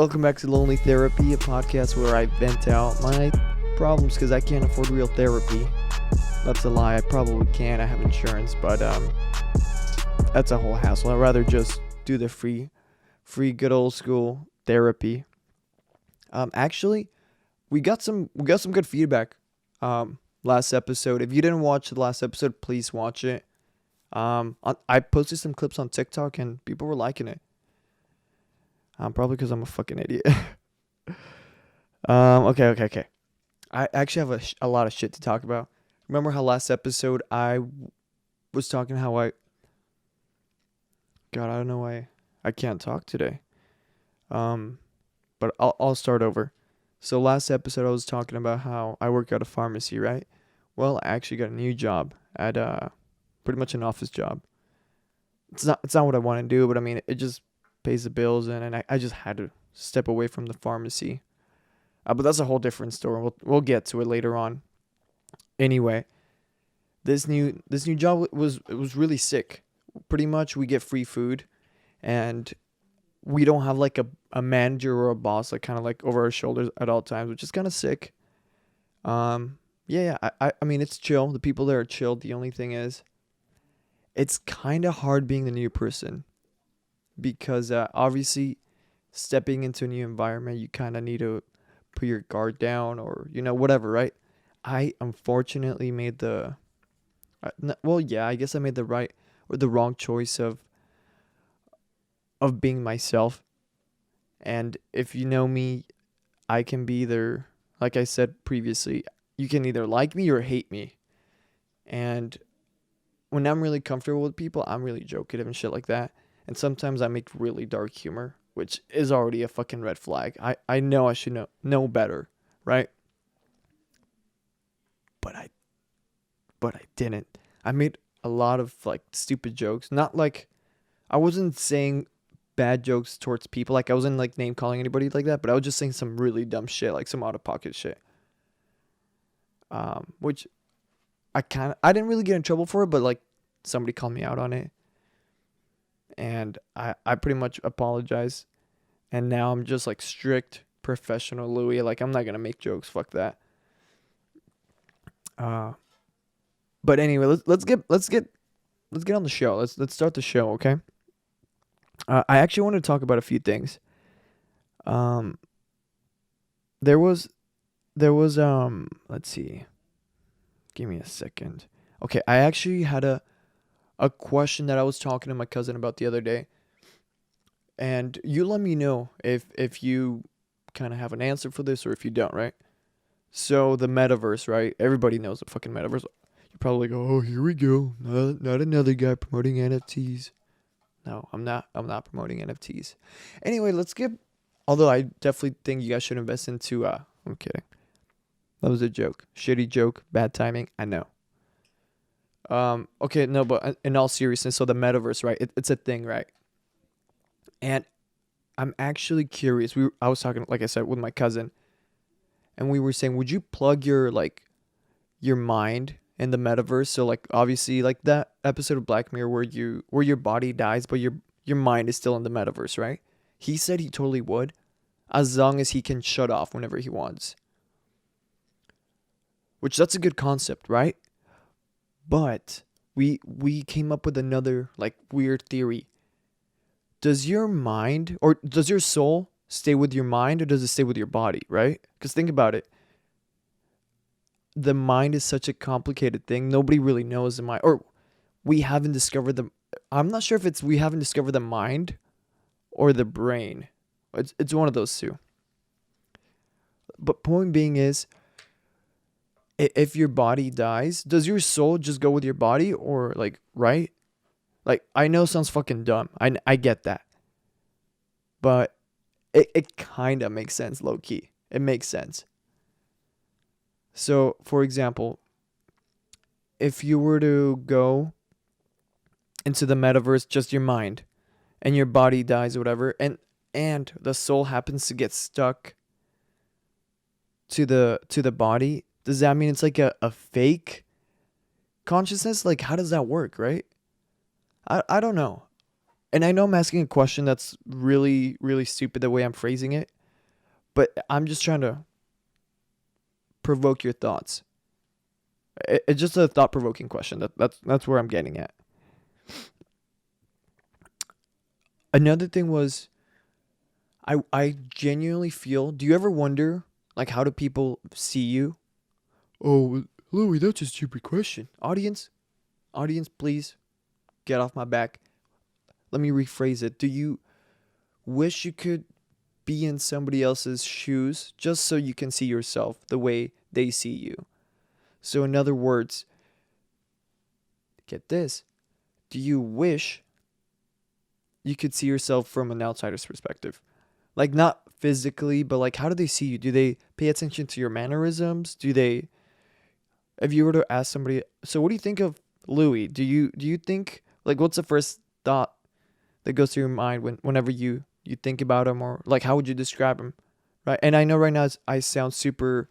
Welcome back to Lonely Therapy, a podcast where I vent out my problems because I can't afford real therapy. That's a lie. I probably can. I have insurance, but that's a whole hassle. I'd rather just do the free good old school therapy. Actually, we got some good feedback. Last episode. If you didn't watch the last episode, please watch it. I posted some clips on TikTok and people were liking it. Probably because I'm a fucking idiot. Okay. I actually have a lot of shit to talk about. Remember how last episode I was talking how God, I don't know why I can't talk today. But I'll start over. So last episode I was talking about how I work at a pharmacy, right? Well, I actually got a new job at pretty much an office job. It's not what I want to do, but I mean it just pays the bills, and I just had to step away from the pharmacy. But that's a whole different story. We'll get to it later on. Anyway, this new job was really sick. Pretty much we get free food, and we don't have like a manager or a boss like kind of like over our shoulders at all times, which is kind of sick. I mean it's chill. The people there are chill. The only thing is, it's kind of hard being the new person. Because obviously stepping into a new environment, you kind of need to put your guard down or, whatever, right? I unfortunately made I guess I made the right or the wrong choice of being myself. And if you know me, I can be either, like I said previously, you can either like me or hate me. And when I'm really comfortable with people, I'm really jokative and shit like that. And sometimes I make really dark humor, which is already a fucking red flag. I know I should know better, right? But I didn't. I made a lot of like stupid jokes. Not like I wasn't saying bad jokes towards people. Like I wasn't like name calling anybody like that, but I was just saying some really dumb shit, like some out of pocket shit. Which I didn't really get in trouble for it, but like somebody called me out on it. And I pretty much apologize. And now I'm just like strict professional Louie. Like I'm not gonna make jokes. Fuck that. But anyway, let's get on the show. Let's start the show, okay? I actually want to talk about a few things. There was let's see. Give me a second. Okay, I actually had a question that I was talking to my cousin about the other day. And you let me know if you kind of have an answer for this or if you don't, right? So the metaverse, right? Everybody knows the fucking metaverse. You probably go, oh, here we go. Not another guy promoting NFTs. No, I'm not promoting NFTs. Anyway, although I definitely think you guys should invest into, I'm kidding. That was a joke. Shitty joke. Bad timing. I know. Okay, no, but in all seriousness, so the metaverse, right? It's a thing, right? And I'm actually curious. I was talking, like I said, with my cousin, and we were saying, would you plug your mind in the metaverse? So like obviously like that episode of Black Mirror where your body dies, but your mind is still in the metaverse, right? He said he totally would, as long as he can shut off whenever he wants. Which that's a good concept, right? But we came up with another like weird theory. Does your mind or does your soul stay with your mind or does it stay with your body, right? Because think about it. The mind is such a complicated thing. Nobody really knows the mind, or we haven't discovered the. I'm not sure if it's we haven't discovered the mind or the brain. It's one of those two. But point being is, if your body dies, does your soul just go with your body or like, right? Like, I know it sounds fucking dumb. I get that. But it kind of makes sense, low key. It makes sense. So, for example, if you were to go into the metaverse, just your mind, and your body dies or whatever, and the soul happens to get stuck to the body, does that mean it's like a fake consciousness? Like, how does that work, right? I don't know. And I know I'm asking a question that's really, really stupid the way I'm phrasing it, but I'm just trying to provoke your thoughts. It's just a thought provoking question. That's where I'm getting at. Another thing was I genuinely feel. Do you ever wonder like how do people see you? Oh, Louis, that's a stupid question. Audience, please get off my back. Let me rephrase it. Do you wish you could be in somebody else's shoes just so you can see yourself the way they see you? So, in other words, get this. Do you wish you could see yourself from an outsider's perspective? Like, not physically, but like, how do they see you? Do they pay attention to your mannerisms? Do they, if you were to ask somebody, so what do you think of Louis? Do you think, like, what's the first thought that goes through your mind whenever you think about him, or like how would you describe him, right? And I know right now I sound super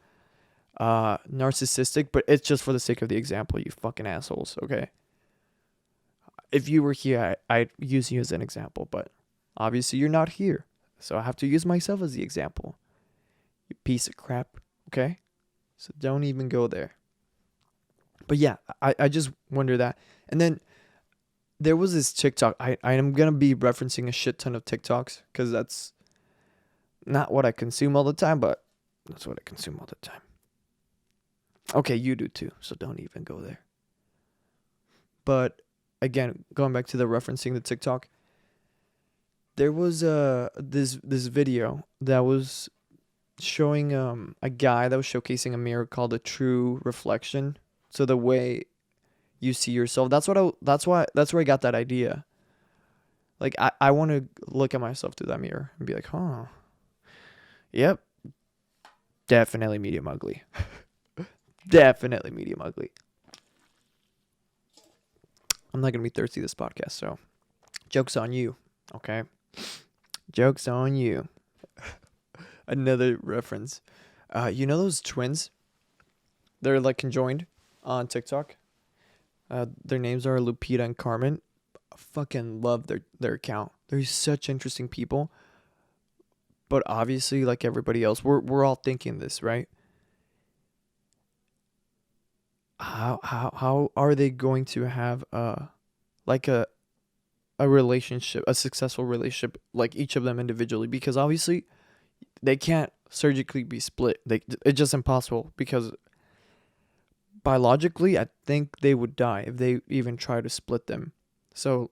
narcissistic, but it's just for the sake of the example, you fucking assholes. Okay, if you were here, I'd use you as an example, but obviously you're not here, so I have to use myself as the example. You piece of crap. Okay, so don't even go there. But yeah, I just wonder that. And then there was this TikTok. I am gonna be referencing a shit ton of TikToks because that's not what I consume all the time, but that's what I consume all the time. Okay, you do too, so don't even go there. But again, going back to the referencing the TikTok, there was this video that was showing a guy that was showcasing a mirror called a true reflection. So the way you see yourself. That's where I got that idea. Like I want to look at myself through that mirror and be like, huh, yep, definitely medium ugly. Definitely medium ugly. I'm not gonna be thirsty this podcast, so joke's on you. Okay, joke's on you. Another reference. You know those twins? They're like conjoined on TikTok. Their names are Lupita and Carmen. I fucking love their account. They're such interesting people. But obviously, like everybody else, we're all thinking this, right? How are they going to have like a relationship, a successful relationship, like each of them individually? Because obviously they can't surgically be split. It's just impossible because biologically, I think they would die if they even try to split them. So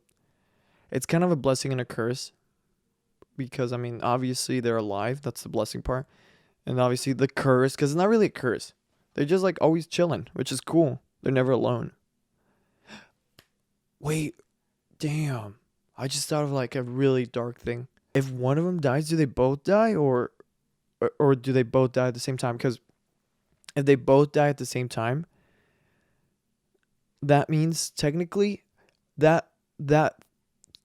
it's kind of a blessing and a curse because, I mean, obviously they're alive. That's the blessing part. And obviously the curse, because it's not really a curse. They're just like always chilling, which is cool. They're never alone. Wait, damn. I just thought of like a really dark thing. If one of them dies, do they both die or do they both die at the same time? Because if they both die at the same time, that means technically that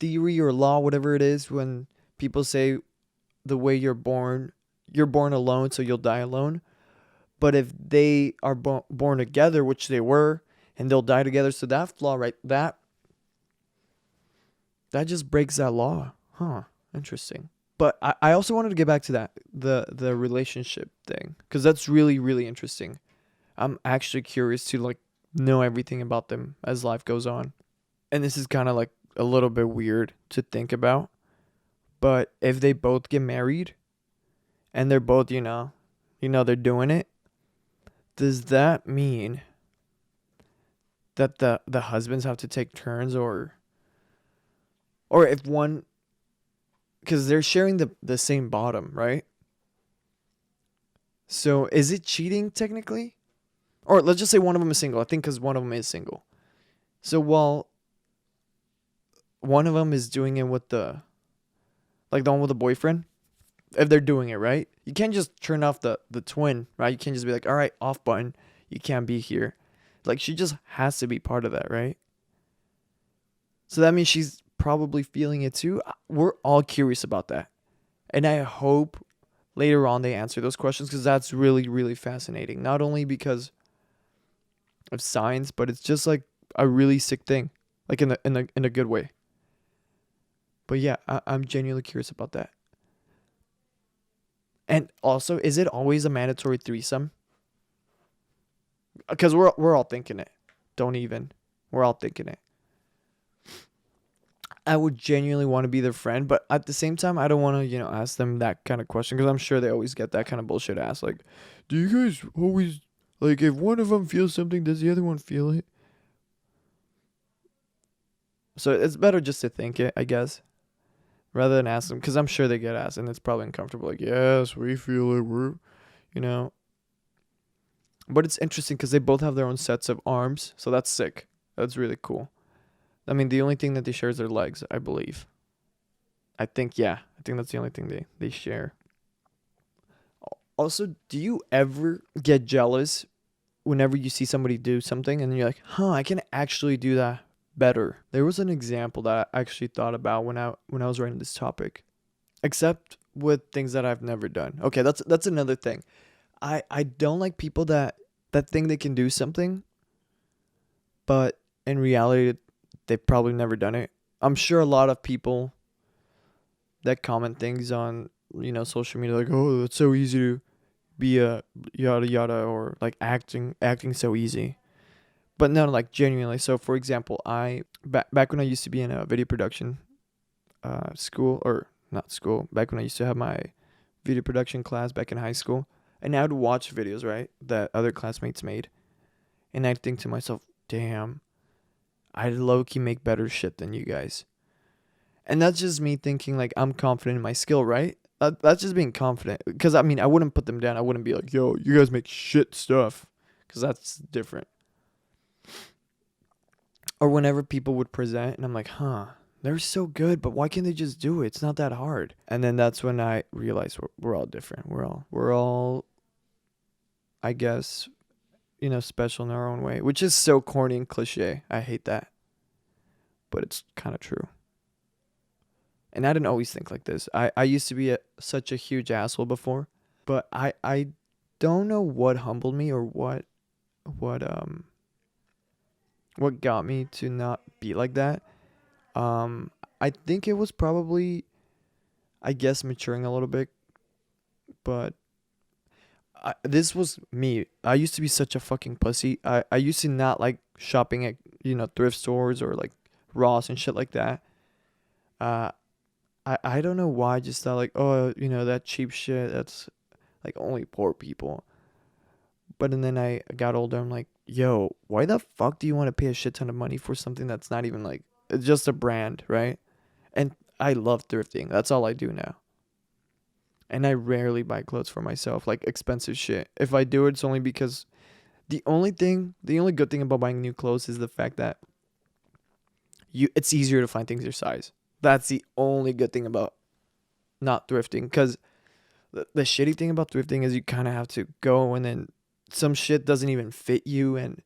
theory or law, whatever it is, when people say the way you're born alone, so you'll die alone. But if they are born together, which they were, and they'll die together, so that flaw, right, that just breaks that law. Huh. Interesting. But I also wanted to get back to that, the relationship thing, because that's really, really interesting. I'm actually curious to like know everything about them as life goes on. And this is kind of like a little bit weird to think about. But if they both get married and they're both, they're doing it, does that mean that the husbands have to take turns, or if one, because they're sharing the same bottom, right? So is it cheating technically? Or let's just say one of them is single. I think because one of them is single. So while one of them is doing it with like the one with the boyfriend, if they're doing it right, you can't just turn off the twin, right? You can't just be like, all right, off button, you can't be here. Like she just has to be part of that, right? So that means she's probably feeling it too. We're all curious about that, and I hope later on they answer those questions because that's really, really fascinating. Not only because of science, but it's just like a really sick thing, like in a good way. But yeah, I'm genuinely curious about that. And also, is it always a mandatory threesome? Because we're all thinking it. Don't even. We're all thinking it. I would genuinely want to be their friend, but at the same time, I don't want to, ask them that kind of question because I'm sure they always get that kind of bullshit asked. Like, do you guys always, like, if one of them feels something, does the other one feel it? So it's better just to think it, I guess, rather than ask them because I'm sure they get asked and it's probably uncomfortable. Like, yes, we feel it. You know. But it's interesting because they both have their own sets of arms, so that's sick. That's really cool. I mean, the only thing that they share is their legs, I believe. I think, yeah. I think that's the only thing they share. Also, do you ever get jealous whenever you see somebody do something and you're like, huh, I can actually do that better? There was an example that I actually thought about when I was writing this topic. Except with things that I've never done. Okay, that's another thing. I don't like people that think they can do something, but in reality they've probably never done it. I'm sure a lot of people that comment things on social media like, oh, it's so easy to be a yada yada, or like acting so easy. But no, like genuinely. So for example, I back when I used to be in a video production school, or not school, back when I used to have my video production class back in high school, and I would watch videos, right, that other classmates made, and I'd think to myself, damn, I low key make better shit than you guys. And that's just me thinking like I'm confident in my skill, right? That's just being confident. Because I mean, I wouldn't put them down. I wouldn't be like, yo, you guys make shit stuff. Because that's different. Or whenever people would present and I'm like, huh, they're so good, but why can't they just do it? It's not that hard. And then that's when I realized we're all different. We're all, I guess, special in our own way, which is so corny and cliche. I hate that. But it's kind of true. And I didn't always think like this. I used to be such a huge asshole before, but I don't know what humbled me, or what um what got me to not be like that. Um I think it was probably, I guess, maturing a little bit, but this was me. I used to be such a fucking pussy. I used to not like shopping at thrift stores or like Ross and shit like that. Uh I don't know why I just thought like, oh, that cheap shit, that's like only poor people. But and then I got older, I'm like, yo, why the fuck do you want to pay a shit ton of money for something that's not even like, it's just a brand, right? And I love thrifting. That's all I do now. And I rarely buy clothes for myself, like expensive shit. If I do, it's only because the only good thing about buying new clothes is the fact that it's easier to find things your size. That's the only good thing about not thrifting. Because the shitty thing about thrifting is you kind of have to go, and then some shit doesn't even fit you, and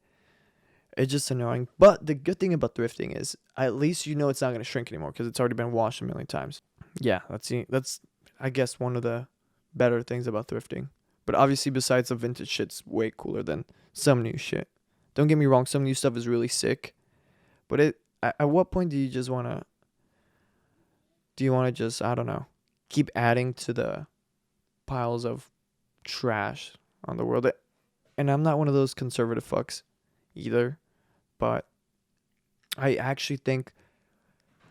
it's just annoying. But the good thing about thrifting is at least it's not going to shrink anymore because it's already been washed a million times. Yeah, that's I guess one of the better things about thrifting. But obviously, besides the vintage shit's way cooler than some new shit. Don't get me wrong, some new stuff is really sick. But at what point do you just just, I don't know, keep adding to the piles of trash on the world? And I'm not one of those conservative fucks either, but I actually think,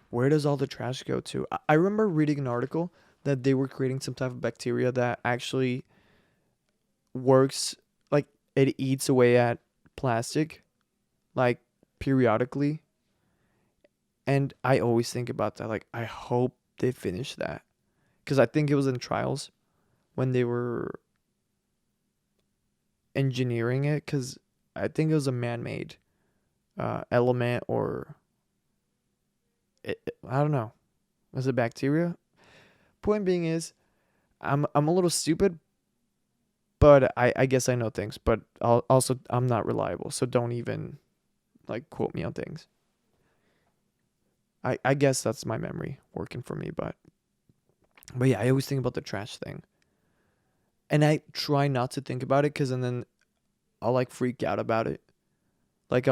where does all the trash go to? I remember reading an article that they were creating some type of bacteria that actually works, like it eats away at plastic, like periodically. And I always think about that. Like, I hope they finish that. Because I think it was in trials when they were engineering it. Because I think it was a man made element, or I don't know. Was it bacteria? Point being is, I'm a little stupid, but I guess I know things. But also, I'm not reliable. So don't even like quote me on things. I guess that's my memory working for me. But yeah, I always think about the trash thing. And I try not to think about it, because and then I'll like freak out about it. Like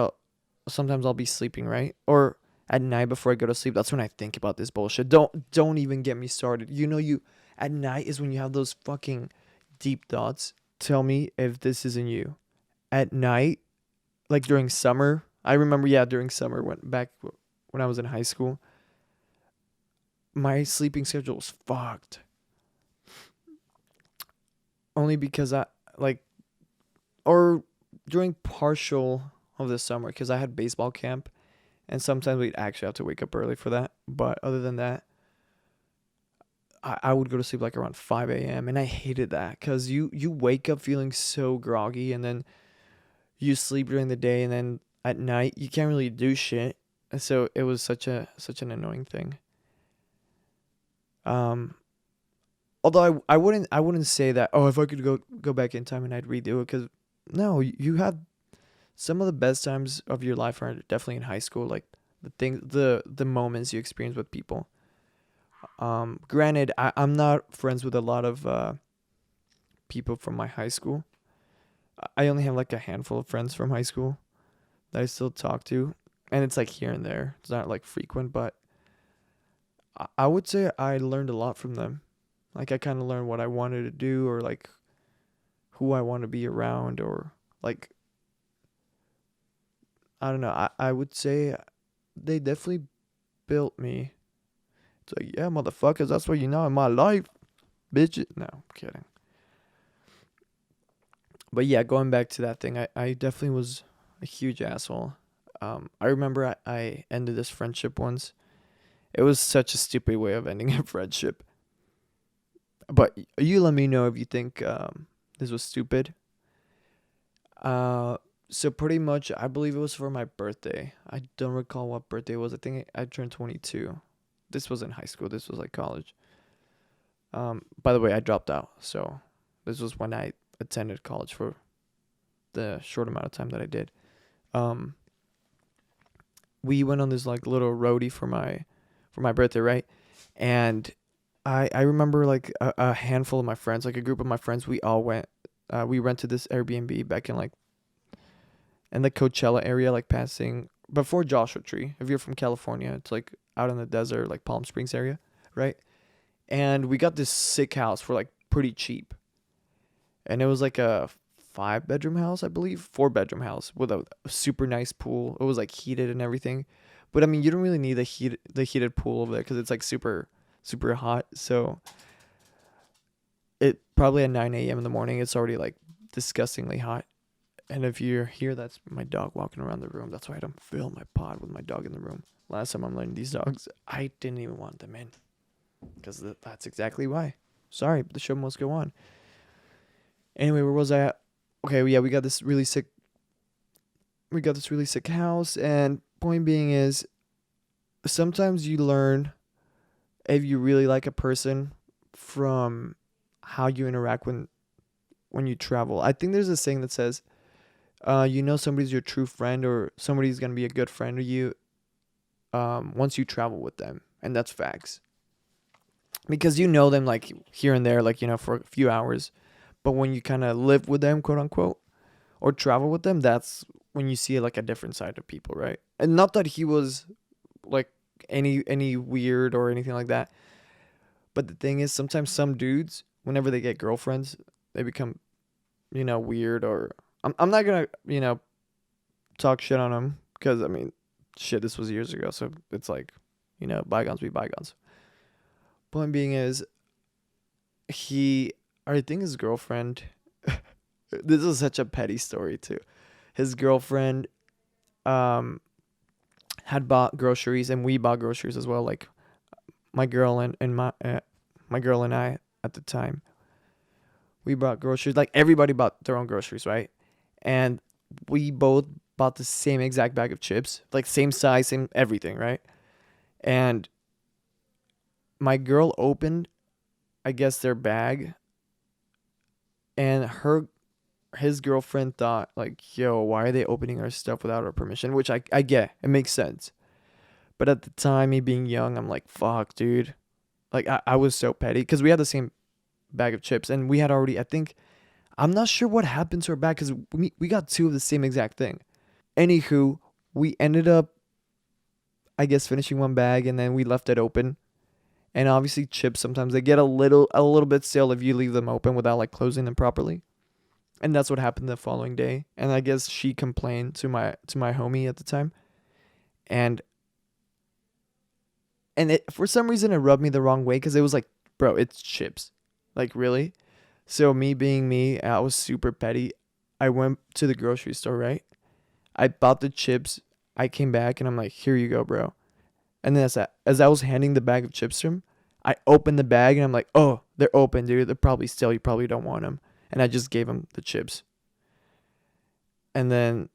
sometimes I'll be sleeping, right? Or at night before I go to sleep, that's when I think about this bullshit. Don't even get me started. You at night is when you have those fucking deep thoughts. Tell me if this isn't you. At night, like during summer, I remember, yeah, during summer when I was in high school, my sleeping schedule was fucked. Only because I like or during partial of the summer because I had baseball camp and sometimes we'd actually have to wake up early for that. But other than that, I would go to sleep like around 5 a.m. and I hated that because you wake up feeling so groggy and then you sleep during the day and then at night you can't really do shit. And so it was such an annoying thing. Um, Although I wouldn't say that. Oh, if I could go back in time and I'd redo it, because no, you had some of the best times of your life are definitely in high school. Like the moments you experience with people. Granted, I'm not friends with a lot of people from my high school. I only have like a handful of friends from high school that I still talk to, and it's like here and there. It's not like frequent, but I would say I learned a lot from them. Like I kind of learned what I wanted to do, or like who I want to be around, or like I don't know. I would say they definitely built me. It's like, yeah, motherfuckers, that's what you know in my life, bitch. No, I'm kidding. But yeah, going back to that thing, I definitely was a huge asshole. I remember I ended this friendship once. It was such a stupid way of ending a friendship. But you let me know if you think this was stupid. Uh, so pretty much, I believe it was for my birthday. I don't recall what birthday it was. I think I turned 22. This was in high school. This was like college. By the way, I dropped out. So this was when I attended college for the short amount of time that I did. Um, we went on this like little roadie for my birthday, right? And I remember like a handful of my friends, like a group of my friends, we all went. We rented this Airbnb back in like in the Coachella area, like passing before Joshua Tree. If you're from California, it's like out in the desert, like Palm Springs area, right? And we got this sick house for like pretty cheap, and it was like a 5 bedroom house, I believe, 4 bedroom house with a super nice pool. It was like heated and everything, but I mean, you don't really need the heated pool over there because it's like super hot. So it probably at 9 a.m. in the morning, it's already like disgustingly hot. And if you're here, that's my dog walking around the room. That's why I don't film my pod with my dog in the room. Last time I'm letting these dogs, I didn't even want them in because that's exactly why. Sorry, but the show must go on. Anyway, where was I at? Okay, yeah, we got this really sick house, and point being is sometimes you learn if you really like a person from how you interact when you travel. I think there's a saying that says, you know somebody's your true friend or somebody's gonna be a good friend to you once you travel with them, and that's facts. Because you know them like here and there, like for a few hours, but when you kind of live with them, quote unquote, or travel with them, that's when you see like a different side of people, right? And not that he was like any weird or anything like that, but the thing is, sometimes some dudes, whenever they get girlfriends, they become weird or I'm not gonna talk shit on him because I mean, shit, this was years ago, so it's like, bygones be bygones. Point being is, I think his girlfriend. This is such a petty story too. His girlfriend, um, had bought groceries, and we bought groceries as well. Like my girl and my girl and I at the time, we bought groceries. Like everybody bought their own groceries, right? And we both bought the same exact bag of chips, like same size, same everything, right? And my girl opened, I guess, their bag, and his girlfriend thought like, yo, why are they opening our stuff without our permission? Which I get, it makes sense. But at the time, me being young, I'm like, fuck, dude. Like I was so petty because we had the same bag of chips, and we had already, I think, I'm not sure what happened to our bag because we got two of the same exact thing. Anywho, we ended up I guess finishing one bag, and then we left it open. And obviously chips sometimes they get a little bit stale if you leave them open without like closing them properly. And that's what happened the following day. And I guess she complained to my homie at the time. And it for some reason it rubbed me the wrong way cuz it was like, bro, it's chips. Like really? So me being me, I was super petty. I went to the grocery store, right? I bought the chips. I came back and I'm like, "Here you go, bro." And then as I was handing the bag of chips to him, I opened the bag and I'm like, "Oh, they're open, dude. They're probably stale. You probably don't want them." And I just gave him the chips. And then,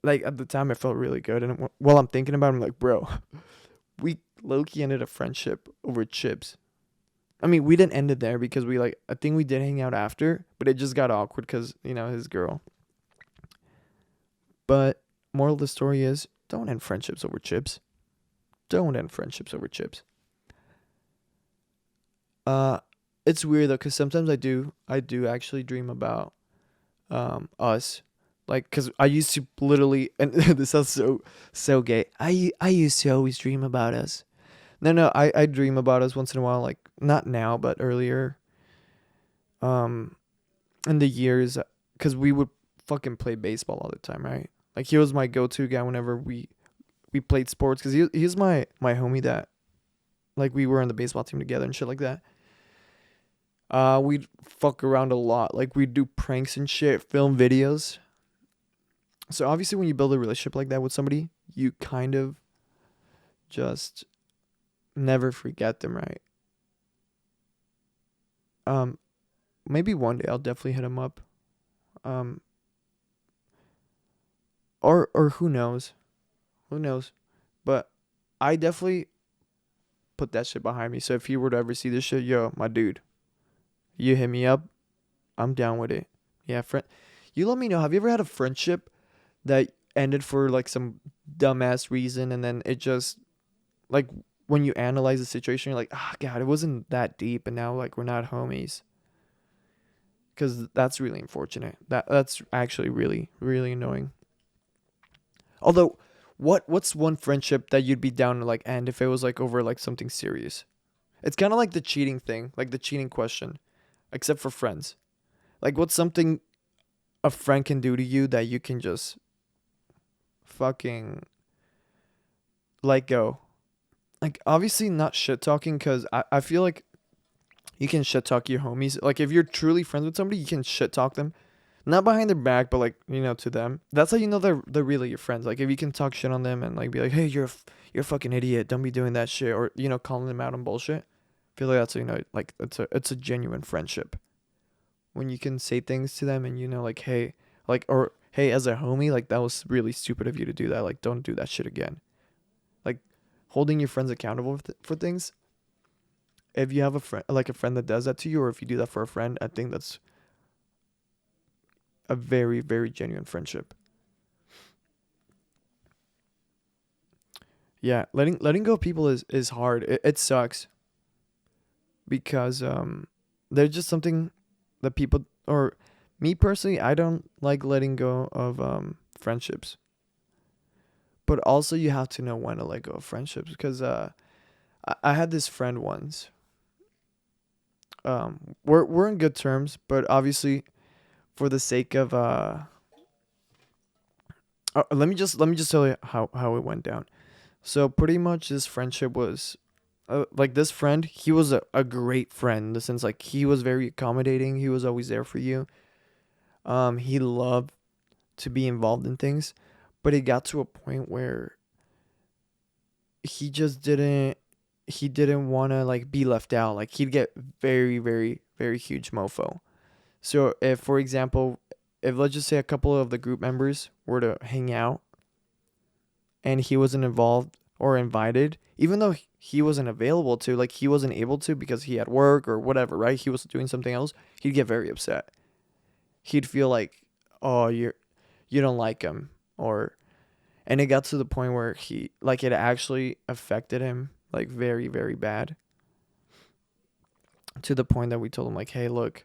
like at the time, it felt really good. And while I'm thinking about it, I'm like, "Bro, we low key ended a friendship over chips." I mean, we didn't end it there because we like I think we did hang out after, but it just got awkward because his girl. But moral of the story is, don't end friendships over chips. Don't end friendships over chips. Uh, it's weird though, because sometimes I do actually dream about us, like, cause I used to literally, and this sounds so gay. I used to always dream about us. No, I dream about us once in a while, like not now, but earlier, um, in the years, cause we would fucking play baseball all the time, right? Like he was my go-to guy whenever we played sports, cause he's my homie that like we were on the baseball team together and shit like that. We'd fuck around a lot. Like we'd do pranks and shit, film videos. So obviously when you build a relationship like that with somebody, you kind of just never forget them, right? Um Maybe one day I'll definitely hit him up. Um or who knows? Who knows? But I definitely put that shit behind me. So if you were to ever see this shit, yo, my dude, you hit me up, I'm down with it. Yeah, friend. You let me know. Have you ever had a friendship that ended for like some dumbass reason, and then it just like when you analyze the situation, you're like, ah, God, it wasn't that deep, and now like we're not homies. Because that's really unfortunate. That's actually really really annoying. Although, what's one friendship that you'd be down to like end if it was like over like something serious? It's kind of like the cheating thing, like the cheating question, except for friends. Like, what's something a friend can do to you that you can just fucking let go? Like, obviously not shit talking, because I feel like you can shit talk your homies. Like, if you're truly friends with somebody, you can shit talk them. Not behind their back, but like, to them. That's how you know they're really your friends. Like, if you can talk shit on them and like be like, hey, you're a fucking idiot. Don't be doing that shit. Or, calling them out on bullshit. I feel like that's, like, it's a genuine friendship. When you can say things to them and, like, hey, like, or hey, as a homie, like, that was really stupid of you to do that. Like, don't do that shit again. Like, holding your friends accountable for things. If you have a friend that does that to you, or if you do that for a friend, I think that's a very, very genuine friendship. Yeah, letting go of people is hard. It sucks because there's just something that people, or me personally, I don't like letting go of friendships. But also you have to know when to let go of friendships, because I had this friend once. We're in good terms, but obviously for the sake of let me just tell you how it went down. So pretty much this friendship was like, this friend, he was a great friend in the sense, like, he was very accommodating, he was always there for you. He loved to be involved in things, but it got to a point where he just didn't want to like be left out. Like, he'd get very very very huge mofo. So if, for example, if let's just say a couple of the group members were to hang out and he wasn't involved or invited, even though he wasn't available to, like, he wasn't able to because he had work or whatever, right? He was doing something else. He'd get very upset. He'd feel like, oh, you don't like him, or, and it got to the point where he, like, it actually affected him like very very bad, to the point that we told him like, hey, look,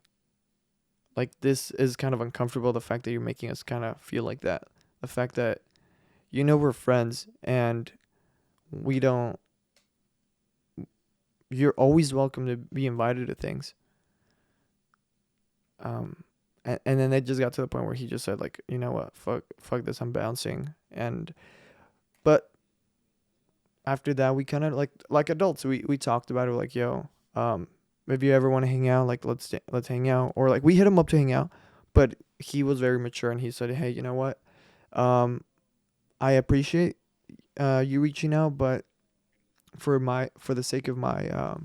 like, this is kind of uncomfortable, the fact that you're making us kind of feel like that, the fact that we're friends, and we don't. You're always welcome to be invited to things. And then it just got to the point where he just said like, you know what, fuck this, I'm bouncing. And but after that, we kind of like adults, we talked about it, like, yo, if you ever want to hang out, like, let's hang out, or like we hit him up to hang out, but he was very mature and he said, hey, you know what, um, I appreciate you reaching out, but for the sake of my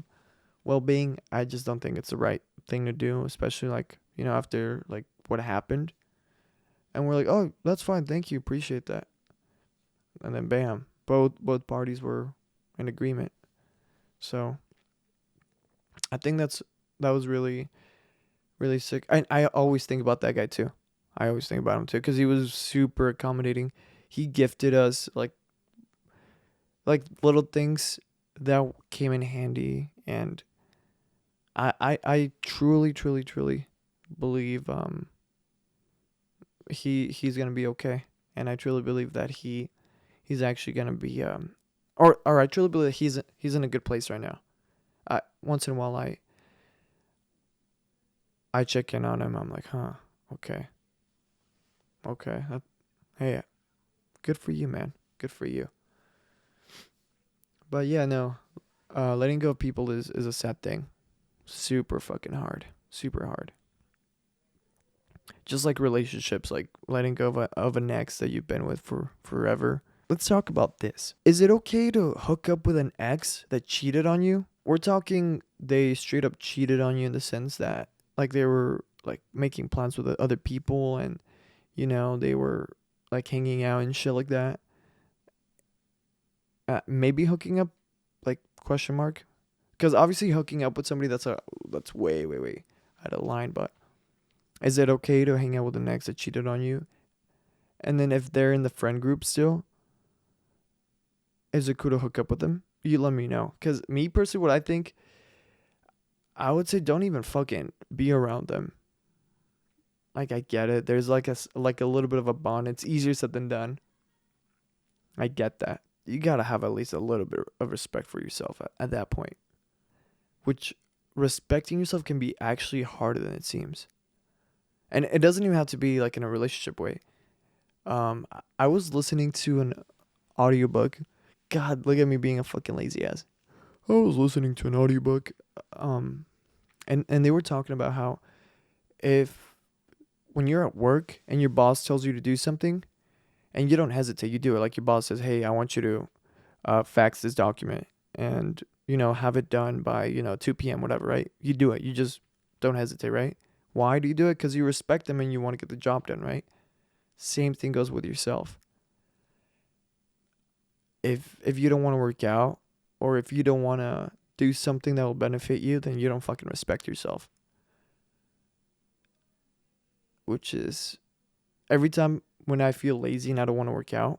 well being, I just don't think it's the right thing to do, especially like, after like what happened. And we're like, oh, that's fine, thank you, appreciate that. And then bam, both parties were in agreement. So I think that was really really sick. I always think about that guy too. I always think about him too because he was super accommodating. He gifted us like little things that came in handy, and I truly truly truly believe he's gonna be okay, and I truly believe that he's actually gonna be or I truly believe that he's in a good place right now. Once in a while I check in on him. I'm like, huh, okay, okay. Hey, good for you, man. Good for you. But yeah, no, letting go of people is a sad thing. Super fucking hard. Super hard. Just like relationships, like letting go of an ex that you've been with for forever. Let's talk about this. Is it okay to hook up with an ex that cheated on you? We're talking they straight up cheated on you in the sense that like they were like making plans with other people, and they were like hanging out and shit like that. Maybe hooking up, like, question mark, because obviously hooking up with somebody that's way way way out of line. But is it okay to hang out with an ex that cheated on you? And then if they're in the friend group still, is it cool to hook up with them? You let me know. Because me personally, what I think, I would say don't even fucking be around them. Like, I get it. There's like like a little bit of a bond. It's easier said than done. I get that. You gotta have at least a little bit of respect for yourself at that point. Which respecting yourself can be actually harder than it seems. And it doesn't even have to be like in a relationship way. I was listening to an audiobook. God, look at me being a fucking lazy ass. I was listening to an audiobook. Um, and they were talking about how if when you're at work and your boss tells you to do something and you don't hesitate, you do it. Like your boss says, hey, I want you to fax this document and, have it done by, 2 p.m., whatever, right? You do it. You just don't hesitate, right? Why do you do it? Because you respect them and you want to get the job done, right? Same thing goes with yourself. If you don't want to work out, or if you don't want to do something that will benefit you, then you don't fucking respect yourself. Which is every time when I feel lazy and I don't want to work out,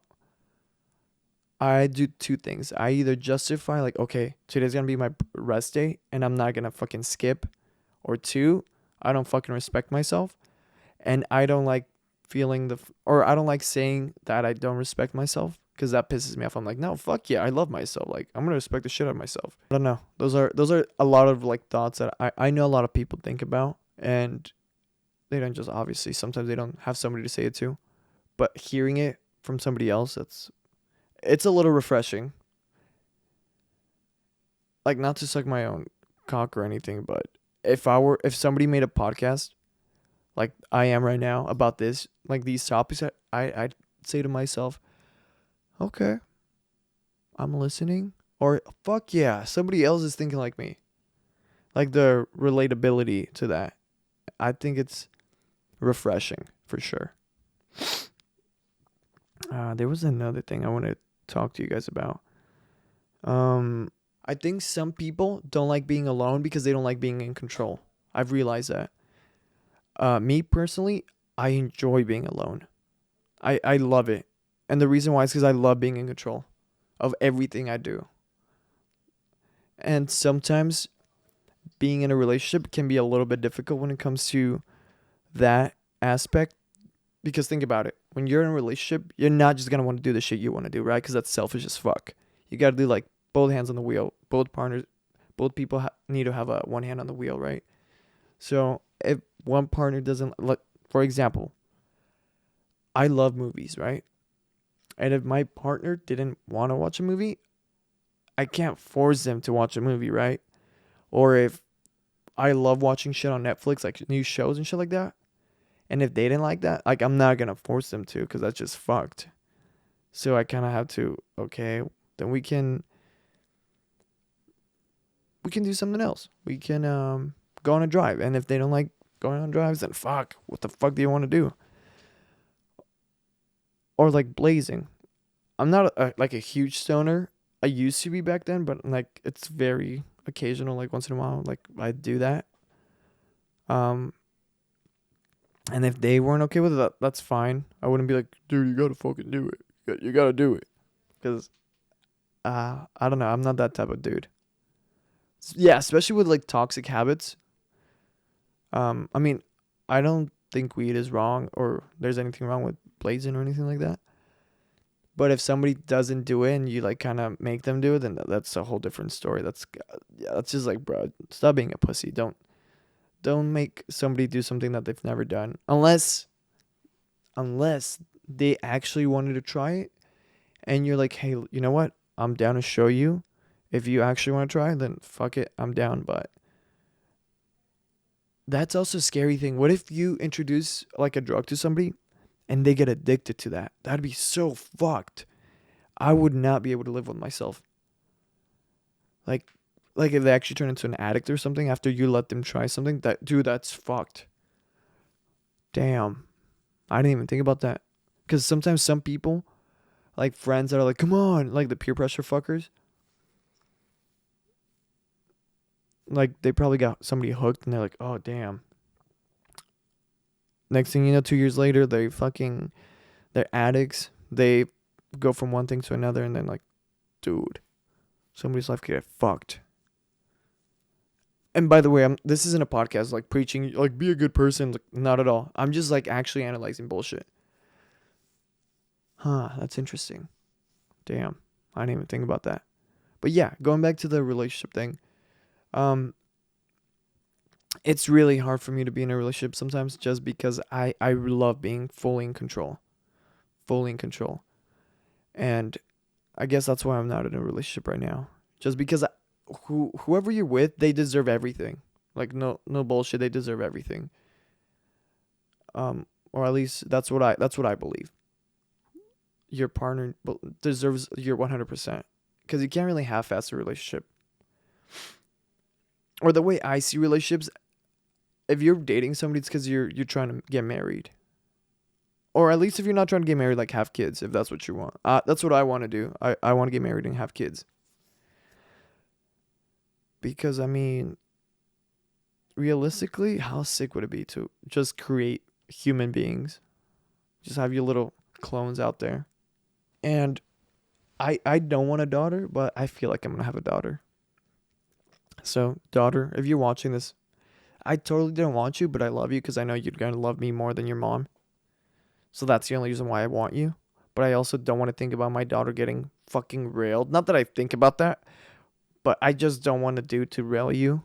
I do two things. I either justify like, okay, today's gonna be my rest day and I'm not gonna fucking skip, or two, I don't fucking respect myself, and I don't like feeling or I don't like saying that I don't respect myself because that pisses me off. I'm like, no, fuck yeah, I love myself. Like, I'm gonna respect the shit out of myself. I don't know. Those are a lot of like thoughts that I know a lot of people think about, and they don't just obviously sometimes they don't have somebody to say it to, but hearing it from somebody else, it's a little refreshing. Like, not to suck my own cock or anything, but if somebody made a podcast like I am right now about this, like these topics, I'd say to myself, okay, I'm listening. Or fuck yeah, somebody else is thinking like me. Like the relatability to that. I think it's refreshing for sure. There was another thing I want to talk to you guys about. Um, I think some people don't like being alone because they don't like being in control. I've realized that. Me personally, I enjoy being alone. I love it. And the reason why is because I love being in control of everything I do. And sometimes being in a relationship can be a little bit difficult when it comes to that aspect, Because think about it. When you're in a relationship, you're not just gonna want to do the shit you want to do, right? Because that's selfish as fuck. You gotta do like both hands on the wheel. Both people need to have a one hand on the wheel, right? So if one partner doesn't like, for example, I love movies, right? And if my partner didn't want to watch a movie, I can't force them to watch a movie, right? Or if I love watching shit on Netflix, like new shows and shit like that, and if they didn't like that, like I'm not gonna force them to, because that's just fucked. So I kind of have to, okay, then we can do something else. We can go on a drive, and if they don't like going on drives, then fuck, what the fuck do you want to do? Or like blazing. I'm not like a huge stoner. I used to be back then, but like it's very occasional. Like once in a while, like I do that. Um, and if they weren't okay with it, that's fine. I wouldn't be like, dude, you gotta fucking do it. You gotta do it, because I don't know. I'm not that type of dude. Yeah, especially with like toxic habits. I mean, I don't think weed is wrong or there's anything wrong with blazing or anything like that. But if somebody doesn't do it and you like kind of make them do it, then that's a whole different story. Yeah, that's just like, bro, stop being a pussy. Don't make somebody do something that they've never done, unless they actually wanted to try it, and you're like, hey, you know what? I'm down to show you. If you actually want to try, then fuck it, I'm down. But that's also a scary thing. What if you introduce like a drug to somebody and they get addicted to that? That'd be so fucked. I would not be able to live with myself. Like like if they actually turn into an addict or something after you let them try something, that dude, that's fucked. Damn. I didn't even think about that. Cuz sometimes some people, like friends that are like, "Come on," like the peer pressure fuckers, like they probably got somebody hooked and they're like, "Oh, damn." Next thing you know, 2 years later, they're addicts. They go from one thing to another, and then like, dude, somebody's life could get fucked. And by the way, this isn't a podcast like preaching like be a good person. Like, not at all. I'm just like actually analyzing bullshit. Huh, that's interesting. Damn. I didn't even think about that. But yeah, going back to the relationship thing. Um it's really hard for me to be in a relationship sometimes just because I love being fully in control. Fully in control. And I guess that's why I'm not in a relationship right now. Just because whoever you're with, they deserve everything. Like no bullshit, they deserve everything. Or at least that's what I believe. Your partner deserves your 100%, because you can't really half-ass a relationship. Or the way I see relationships, if you're dating somebody, it's because you're trying to get married. Or at least if you're not trying to get married, like have kids, if that's what you want. That's what I want to do. I want to get married and have kids. Because, I mean, realistically, how sick would it be to just create human beings? Just have your little clones out there. And I don't want a daughter, but I feel like I'm going to have a daughter. So, daughter, if you're watching this, I totally didn't want you, but I love you because I know you're going to love me more than your mom. So that's the only reason why I want you. But I also don't want to think about my daughter getting fucking railed. Not that I think about that, but I just don't want a dude to rail you.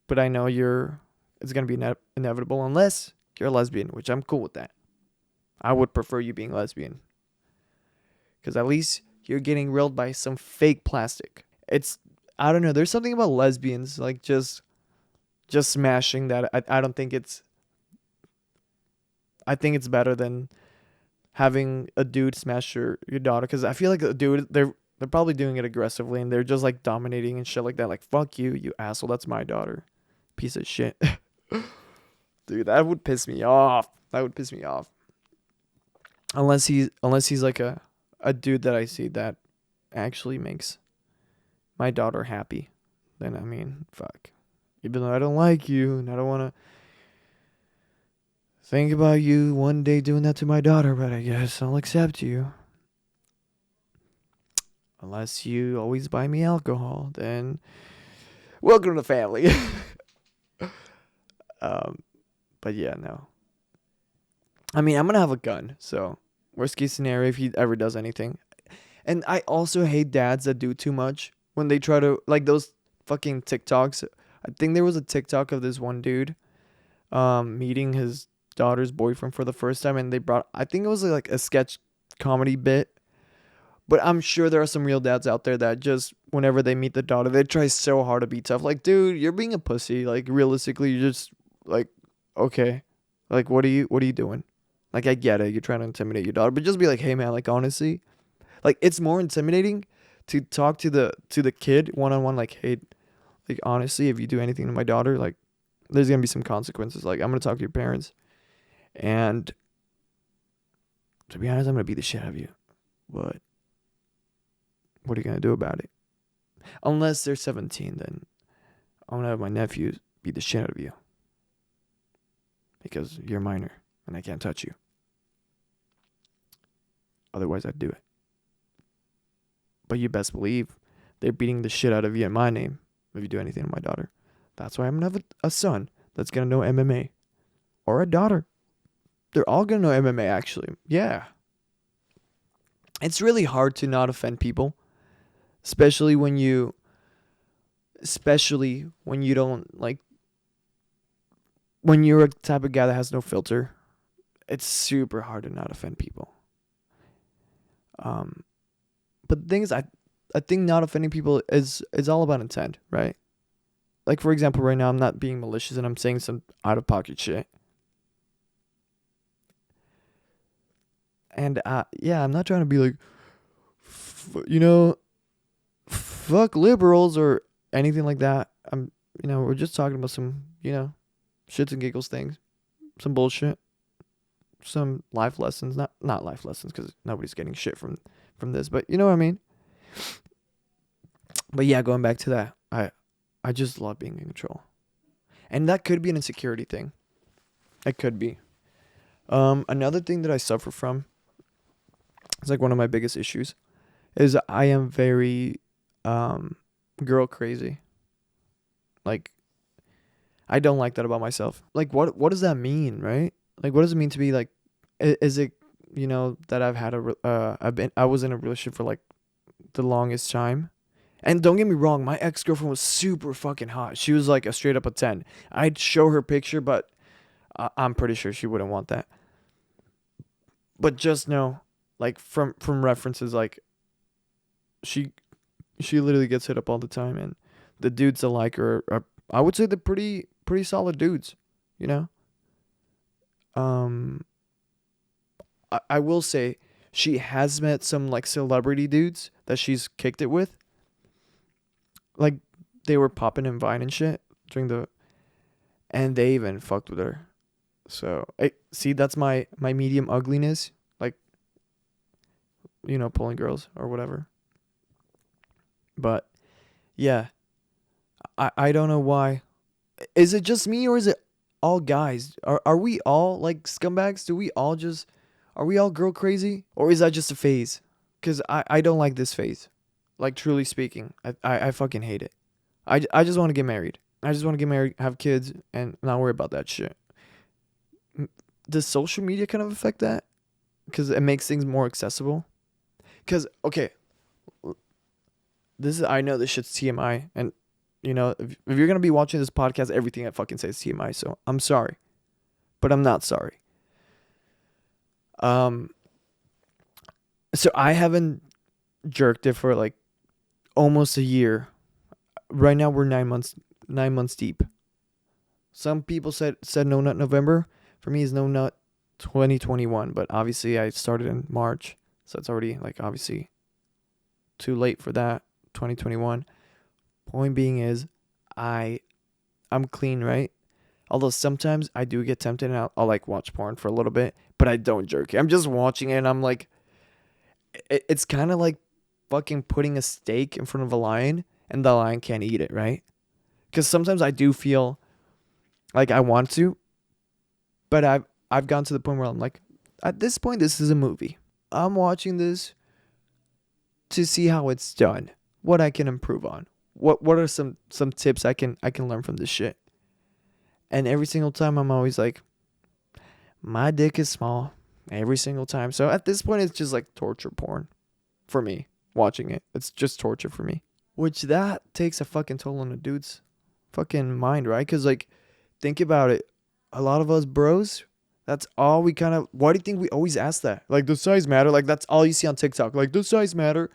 But I know it's going to be inevitable unless you're a lesbian, which I'm cool with that. I would prefer you being lesbian. Because at least you're getting railed by some fake plastic. I don't know. There's something about lesbians, like just smashing that. I don't think I think it's better than having a dude smash your daughter. Because I feel like a dude, they're probably doing it aggressively and they're just like dominating and shit like that. Like, fuck you, you asshole. That's my daughter. Piece of shit. Dude, that would piss me off. That would piss me off. Unless he's like a dude that I see that actually makes my daughter happy. Then, I mean, fuck. Even though I don't like you and I don't want to think about you one day doing that to my daughter, but I guess I'll accept you. Unless you always buy me alcohol, then welcome to the family. But yeah, no. I mean, I'm gonna have a gun, so worst case scenario if he ever does anything. And I also hate dads that do too much when they try to like those fucking TikToks. I think there was a TikTok of this one dude meeting his daughter's boyfriend for the first time, and they brought, I think it was like a sketch comedy bit. But I'm sure there are some real dads out there that just whenever they meet the daughter, they try so hard to be tough. Like, dude, you're being a pussy. Like, realistically, you're just like, okay, like what are you doing? Like, I get it, you're trying to intimidate your daughter, but just be like, hey man, like honestly, like it's more intimidating to talk to the kid one on one. Like, hey, like honestly, if you do anything to my daughter, like there's gonna be some consequences. Like, I'm gonna talk to your parents, and to be honest, I'm gonna beat the shit out of you. But what are you gonna do about it? Unless they're 17, then I'm gonna have my nephews beat the shit out of you because you're a minor and I can't touch you. Otherwise, I'd do it. But you best believe they're beating the shit out of you in my name if you do anything to my daughter. That's why I'm gonna have a son that's gonna know MMA, or a daughter. They're all gonna know MMA. Actually, yeah. It's really hard to not offend people, especially when you don't like, when you're a type of guy that has no filter. It's super hard to not offend people. Um, but the thing is, I think not offending people is all about intent, right? Like, for example, right now I'm not being malicious and I'm saying some out of pocket shit. And yeah, I'm not trying to be like, fuck liberals or anything like that. We're just talking about some, shits and giggles things, some bullshit, some life lessons. Not life lessons because nobody's getting shit from this, but you know what I mean. But yeah, going back to that, I just love being in control, and that could be an insecurity thing. It could be. Another thing that I suffer from, it's like one of my biggest issues, is I am very girl crazy. Like, I don't like that about myself. Like, what does that mean, right? Like, what does it mean to be like? Is it that I've had I was in a relationship for like the longest time, and don't get me wrong, my ex girlfriend was super fucking hot. She was like a straight up a 10. I'd show her picture, but I'm pretty sure she wouldn't want that. But just know, like from references, like she literally gets hit up all the time, and the dudes that like her are, I would say, they're pretty solid dudes, you know. Um, I will say she has met some like celebrity dudes that she's kicked it with. Like, they were popping in Vine and shit during and they even fucked with her. So see, that's my medium ugliness, like, pulling girls or whatever. But yeah, I don't know why. Is it just me or is it all guys? Are we all like scumbags? Are we all girl crazy, or is that just a phase? Cause I don't like this phase. Like, truly speaking, I fucking hate it. I just want to get married. I just want to get married, have kids, and not worry about that shit. Does social media kind of affect that? Because it makes things more accessible. Because, okay, I know this shit's TMI, and if you're gonna be watching this podcast, everything I fucking say is TMI. So I'm sorry, but I'm not sorry. Um, so I haven't jerked it for like almost a year. Right now we're 9 months deep. Some people said no nut November. For me, it's no nut 2021. But obviously, I started in March, so it's already like obviously too late for that. 2021. Point being is, I'm clean, right? Although sometimes I do get tempted and I'll like watch porn for a little bit, but I don't jerk it. I'm just watching it and I'm like, it's kind of like fucking putting a steak in front of a lion and the lion can't eat it, right? Because sometimes I do feel like I want to, but I've gotten to the point where I'm like, at this point, this is a movie. I'm watching this to see how it's done, what I can improve on, what are some tips I can learn from this shit. And every single time I'm always like, My dick is small every single time. So at this point, it's just like torture porn for me watching it. It's just torture for me. Which that takes a fucking toll on a dude's fucking mind, right? Because, like, think about it. A lot of us bros, that's all we kind of. Why do you think we always ask that? Like, does size matter? Like, that's all you see on TikTok. Like, does size matter?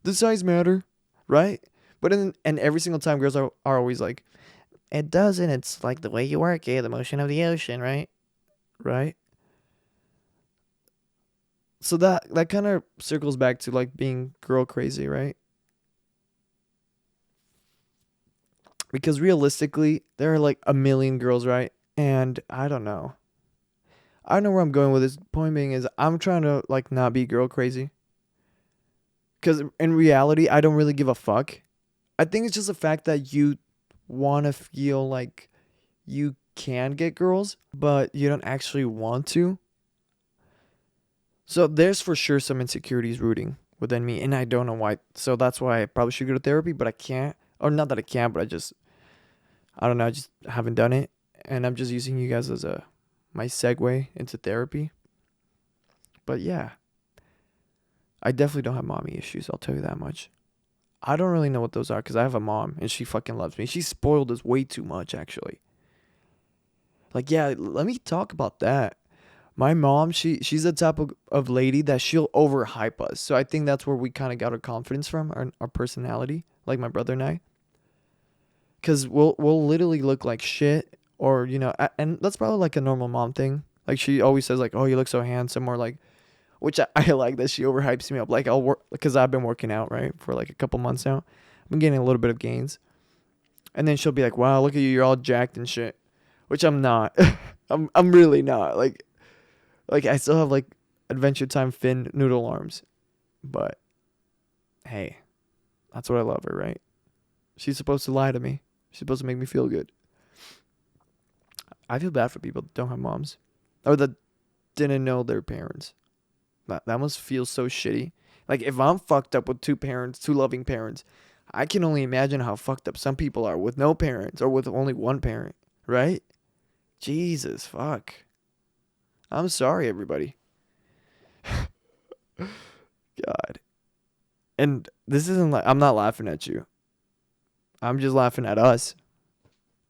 Does size matter? Right? But and every single time, girls are always like, it doesn't. It's like the way you work it, the motion of the ocean, right? Right? So that kind of circles back to like being girl crazy, right? Because realistically, there are like a million girls, right? And I don't know. I don't know where I'm going with this. Point being is I'm trying to like not be girl crazy. Because in reality, I don't really give a fuck. I think it's just the fact that you want to feel like you can get girls, but you don't actually want to. So there's for sure some insecurities rooting within me, and I don't know why. So that's why I probably should go to therapy, but I can't. Or not that I can't, but I don't know. I just haven't done it, and I'm just using you guys as a my segue into therapy. But yeah, I definitely don't have mommy issues. I'll tell you that much. I don't really know what those are because I have a mom and she fucking loves me. She spoiled us way too much, actually. Like, yeah, let me talk about that. My mom, she's the type of lady that she'll overhype us. So I think that's where we kind of got our confidence from, our personality, like my brother and I. Because we'll literally look like shit, or and that's probably like a normal mom thing. Like she always says like, "Oh, you look so handsome," or like, which I like that she overhypes me up. Like I'll work because I've been working out right for like a couple months now. I've been getting a little bit of gains, and then she'll be like, "Wow, look at you, you're all jacked and shit," which I'm not. I'm really not. Like I still have like Adventure Time fin noodle arms, but hey, that's what I love her, right? She's supposed to lie to me. She's supposed to make me feel good. I feel bad for people that don't have moms or that didn't know their parents. That must feel so shitty. Like if I'm fucked up with two parents, two loving parents, I can only imagine how fucked up some people are with no parents or with only one parent, right? Jesus, fuck. I'm sorry, everybody. God. And this isn't like I'm not laughing at you. I'm just laughing at us.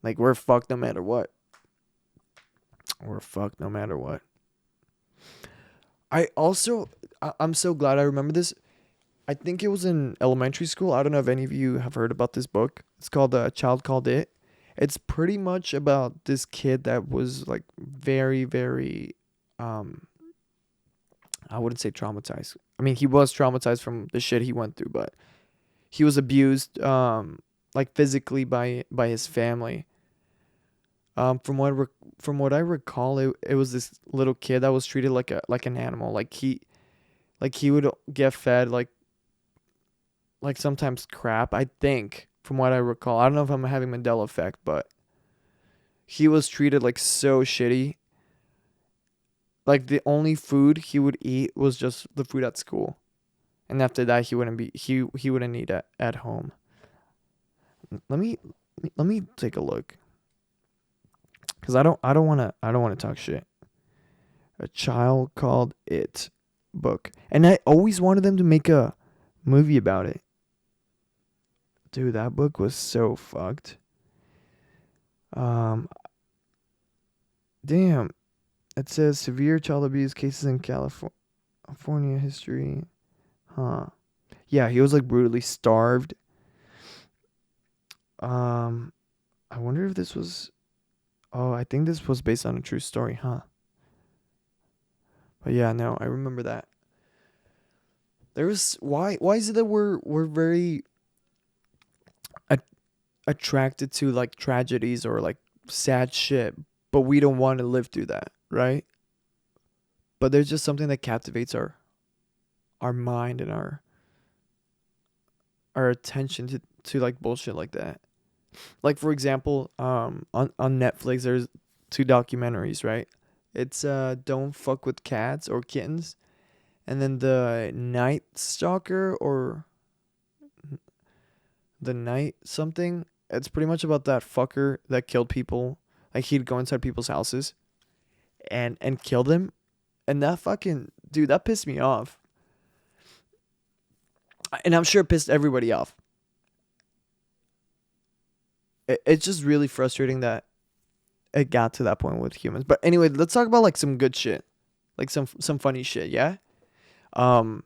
Like we're fucked no matter what. We're fucked no matter what. I also I'm so glad I remember this. I think it was in elementary school. I don't know if any of you have heard about this book. It's called A Child Called It. It's pretty much about this kid that was like very, very um I wouldn't say traumatized. I mean, he was traumatized from the shit he went through, but he was abused like physically by his family. From from what I recall, it was this little kid that was treated like an animal. Like he would get fed like sometimes crap. I think from what I recall, I don't know if I'm having Mandela effect, but he was treated like so shitty. Like the only food he would eat was just the food at school, and after that he wouldn't eat at home. Let me let me take a look, cause I don't wanna talk shit. A Child Called It book, and I always wanted them to make a movie about it. Dude, that book was so fucked. Um, damn. It says severe child abuse cases in California history. Huh. Yeah, he was like brutally starved. Um, I wonder if this was. Oh, I think this was based on a true story, huh? But yeah, no, I remember that. There was why is it that we're very a- attracted to like tragedies or like sad shit, but we don't want to live through that, right? But there's just something that captivates our mind and our attention to like bullshit like that. Like for example, on Netflix there's two documentaries, right? It's Don't Fuck with Cats or Kittens, and then the Night Stalker or the Night something. It's pretty much about that fucker that killed people. Like he'd go inside people's houses, and killed him. And that fucking dude, that pissed me off. And I'm sure it pissed everybody off. It's just really frustrating that it got to that point with humans. But anyway, let's talk about like some good shit, like some funny shit. Yeah. Um.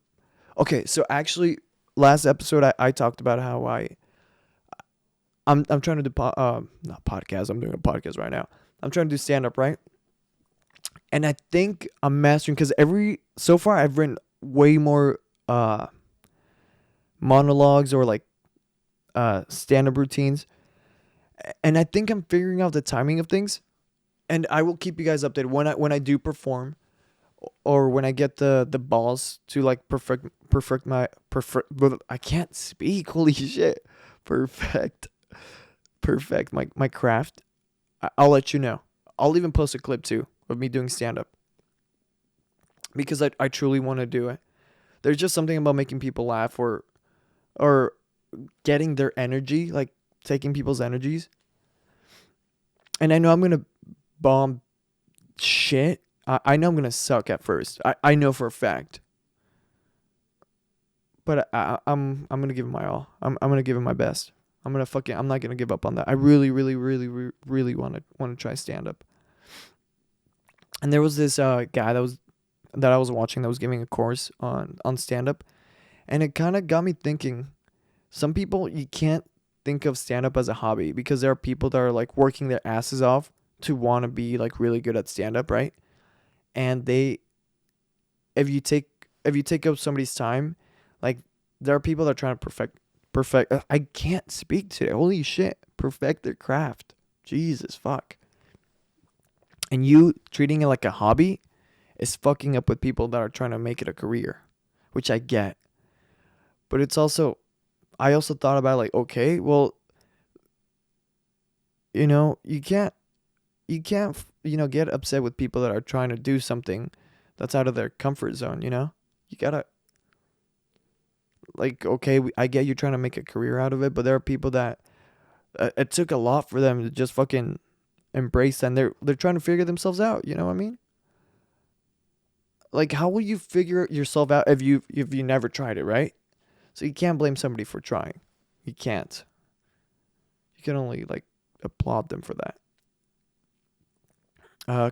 Okay. So actually, last episode I talked about how I'm trying to do not podcast. I'm doing a podcast right now. I'm trying to do stand up, right? And I think I'm mastering because so far I've written way more monologues or like stand up routines, and I think I'm figuring out the timing of things. And I will keep you guys updated when I do perform, or when I get the balls to like perfect my perfect. I can't speak. Holy shit! Perfect my craft. I'll let you know. I'll even post a clip too of me doing stand up because I truly want to do it. There's just something about making people laugh or getting their energy, like taking people's energies. And I know I'm gonna bomb shit. I know I'm gonna suck at first. I know for a fact. But I'm gonna give it my all. I'm gonna give it my best. I'm not gonna give up on that. I really, really, really, really wanna try stand up. And there was this guy that I was watching that was giving a course on stand up, and it kind of got me thinking. Some people, you can't think of stand up as a hobby because there are people that are like working their asses off to want to be like really good at stand up, right? And if you take up somebody's time, like there are people that are trying to perfect. I can't speak today. Holy shit, perfect their craft. Jesus fuck. And you treating it like a hobby is fucking up with people that are trying to make it a career, which I get. But I also thought about like, okay, well, you can't, get upset with people that are trying to do something that's out of their comfort zone, You gotta, like, okay, I get you trying to make a career out of it, but there are people that it took a lot for them to just fucking embrace, and they're trying to figure themselves out, you know what I mean? Like, how will you figure yourself out if you never tried it, right? So you can't blame somebody for trying. You can't. You can only like applaud them for that.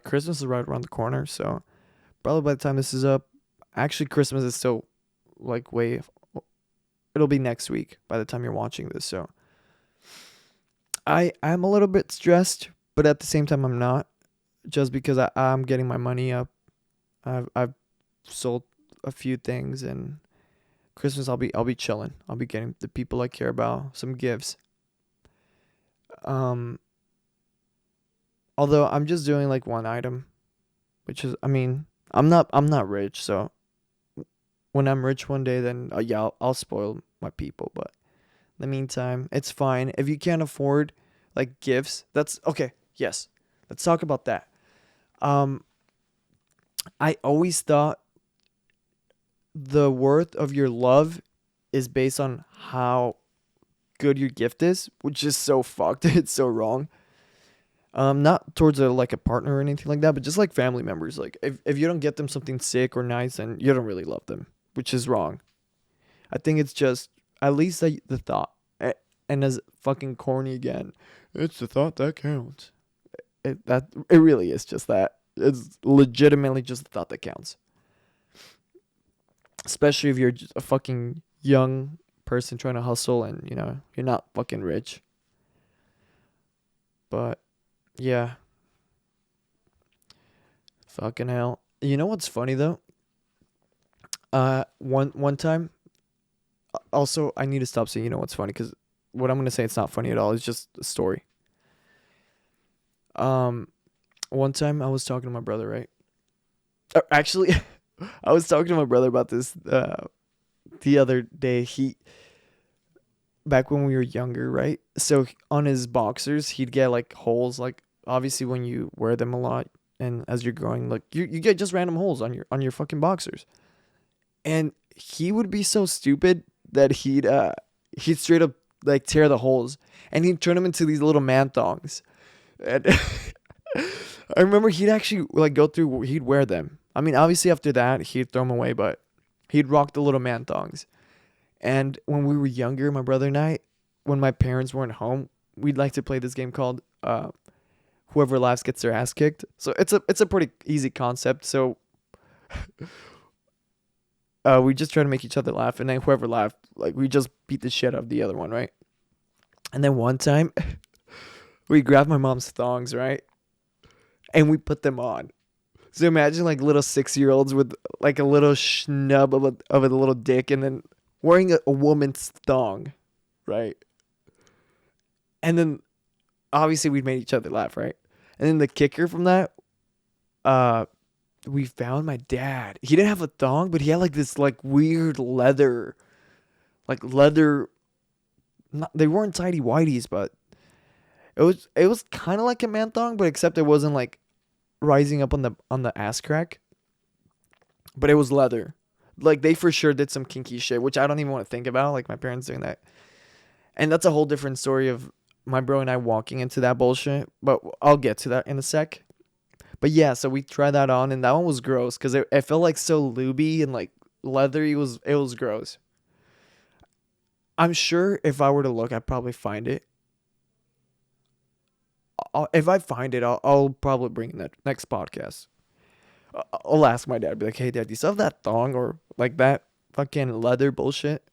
Christmas is right around the corner, so probably by the time this is up, actually Christmas is still like it'll be next week by the time you're watching this. So I'm a little bit stressed, but at the same time I'm not, just because I'm getting my money up. I've sold a few things, and Christmas I'll be chilling. I'll be getting the people I care about some gifts. Although I'm just doing like one item, which is, I mean, I'm not rich, so when I'm rich one day, then yeah, I'll spoil my people. But in the meantime, it's fine. If you can't afford like gifts, that's okay. Yes, let's talk about that. I always thought the worth of your love is based on how good your gift is, which is so fucked. It's so wrong. Not towards like a partner or anything like that, but just like family members. Like if you don't get them something sick or nice, then you don't really love them, which is wrong. I think it's just at least the thought. And as fucking corny again, it's the thought that counts. It really is just that. It's legitimately just the thought that counts. Especially if you're just a fucking young person trying to hustle and, you're not fucking rich. But, yeah. Fucking hell. You know what's funny, though? One time, also, I need to stop saying, what's funny, because what I'm going to say, it's not funny at all. It's just a story. One time I was talking to my brother, right? Actually, I was talking to my brother about this the other day. Back when we were younger, right? So on his boxers, he'd get like holes. Like obviously, when you wear them a lot, and as you're growing, like you get just random holes on your fucking boxers. And he would be so stupid that he'd straight up like tear the holes, and he'd turn them into these little man thongs. And I remember he'd actually like go through. He'd wear them. I mean, obviously after that he'd throw them away, but he'd rock the little man thongs. And when we were younger, my brother and I, when my parents weren't home, we'd like to play this game called whoever laughs gets their ass kicked. So it's a pretty easy concept. So we just try to make each other laugh, and then whoever laughed, like we just beat the shit out of the other one, right? And then one time, we grabbed my mom's thongs, right, and we put them on. So imagine like little 6-year-olds with like a little schnub of a little dick, and then wearing a woman's thong, right? And then obviously we made each other laugh, right? And then the kicker from that, uh, we found my dad. He didn't have a thong, but he had like this like weird leather. Not, they weren't tidy whities, but it was kind of like a man thong, but except it wasn't like rising up on the ass crack, but it was leather. Like they for sure did some kinky shit, which I don't even want to think about. Like my parents doing that, and that's a whole different story of my bro and I walking into that bullshit. But I'll get to that in a sec. But yeah, so we tried that on, and that one was gross because it felt like so lubey and like leathery. It was gross. I'm sure if I were to look, I'd probably find it. If I find it, I'll probably bring it in that next podcast. I'll ask my dad, be like, "Hey, dad, do you still have that thong or like that fucking leather bullshit?"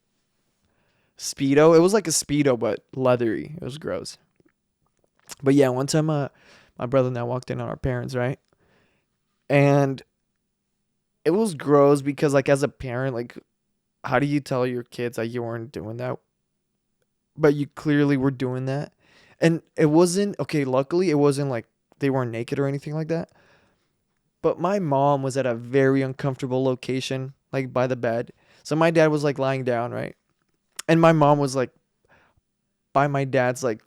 Speedo. It was like a speedo, but leathery. It was gross. But yeah, one time, my brother and I walked in on our parents, right, and it was gross because like as a parent, like, how do you tell your kids that you weren't doing that, but you clearly were doing that? And it wasn't okay. Luckily, it wasn't like they weren't naked or anything like that. But my mom was at a very uncomfortable location, like by the bed. So my dad was like lying down, right? And my mom was like by my dad's like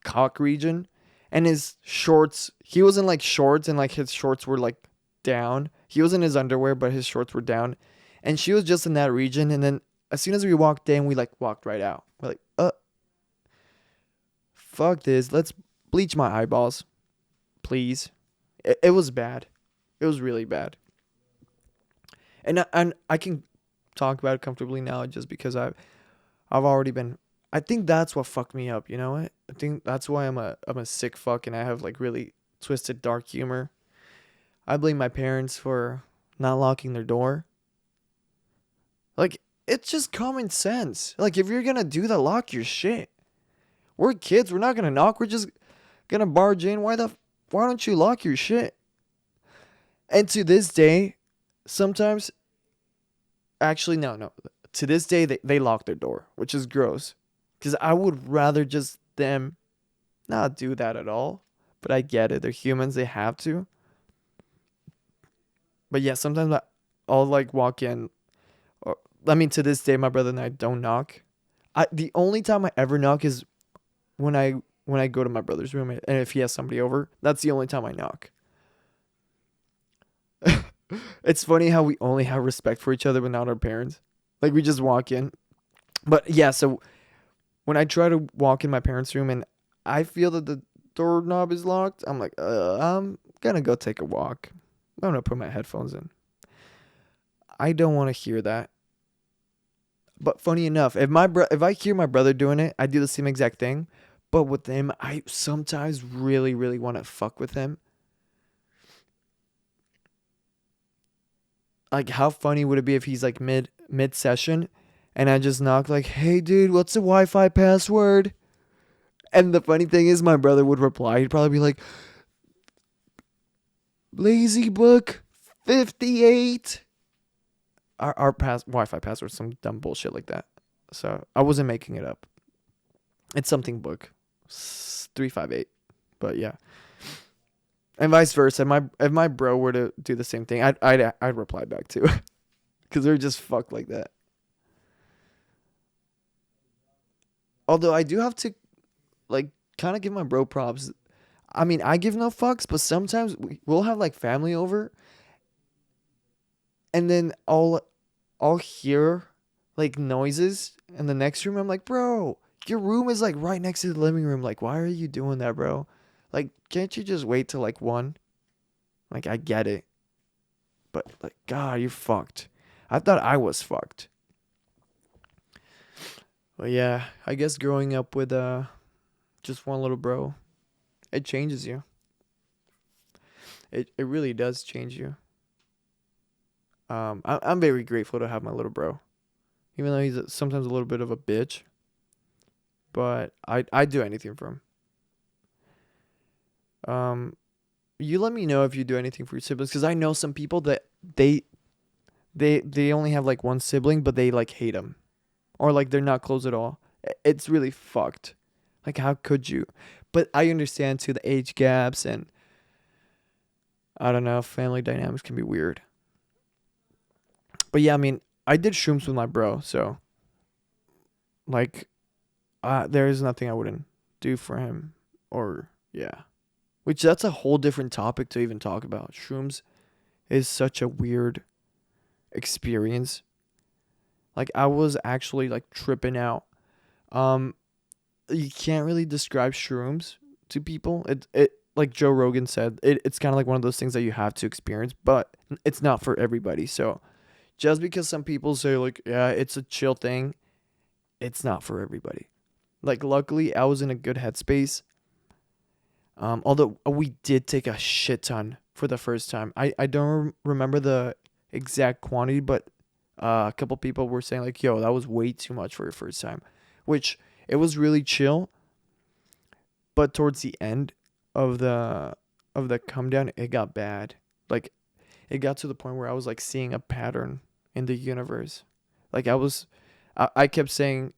cock region, and his shorts, he was in like shorts, and like his shorts were like down. He was in his underwear, but his shorts were down. And she was just in that region. And then as soon as we walked in, we like walked right out. We're like, fuck this. Let's bleach my eyeballs, please. It was bad. It was really bad. And I can talk about it comfortably now just because I've already been. I think that's what fucked me up. You know what? I think that's why I'm a sick fuck, and I have like really twisted dark humor. I blame my parents for not locking their door. Like it's just common sense. Like if you're gonna do that, lock your shit. We're kids. We're not gonna knock. We're just gonna barge in. Why don't you lock your shit? And to this day, sometimes, actually, no. To this day, they lock their door, which is gross. Because I would rather just them not do that at all. But I get it. They're humans. They have to. But yeah, sometimes I'll like walk in. Or, I mean, to this day, my brother and I don't knock. The only time I ever knock is when I go to my brother's room, and if he has somebody over, that's the only time I knock. It's funny how we only have respect for each other but not our parents. Like we just walk in. But yeah, so when I try to walk in my parents' room and I feel that the doorknob is locked, I'm like, I'm gonna go take a walk. I'm gonna put my headphones in. I don't want to hear that. But funny enough, if I hear my brother doing it, I do the same exact thing. But with him, I sometimes really, really want to fuck with him. Like, how funny would it be if he's like mid session, and I just knock like, "Hey, dude, what's the Wi-Fi password?" And the funny thing is, my brother would reply. He'd probably be like, "Lazy Book 58." Our Wi-Fi password, some dumb bullshit like that. So I wasn't making it up. It's something book 358. But yeah. And vice versa. If my bro were to do the same thing, I'd reply back too, because they're just fucked like that. Although I do have to like kind of give my bro props. I mean, I give no fucks, but sometimes we'll have like family over, and then I'll hear like noises in the next room. I'm like, bro, your room is like right next to the living room. Like, why are you doing that, bro? Like, can't you just wait till like one? Like, I get it. But, like, God, you're fucked. I thought I was fucked. But yeah, I guess growing up with just one little bro, it changes you. It really does change you. I'm very grateful to have my little bro, even though sometimes a little bit of a bitch. But I'd do anything for him. You let me know if you do anything for your siblings, because I know some people that they only have like one sibling, but they like hate him, or like they're not close at all. It's really fucked. Like, how could you? But I understand too, the age gaps, and I don't know, family dynamics can be weird. But yeah, I mean, I did shrooms with my bro, so like, there is nothing I wouldn't do for him, or yeah. Which, that's a whole different topic to even talk about. Shrooms is such a weird experience. Like, I was actually like tripping out. Um, you can't really describe shrooms to people. It like Joe Rogan said, it's kind of like one of those things that you have to experience, but it's not for everybody. So just because some people say like, yeah, it's a chill thing, it's not for everybody. Like, luckily, I was in a good headspace. Although we did take a shit ton for the first time. I don't remember the exact quantity, but a couple people were saying like, "Yo, that was way too much for your first time," which it was really chill. But towards the end of the come down, it got bad. Like, it got to the point where I was like seeing a pattern in the universe. Like, I kept saying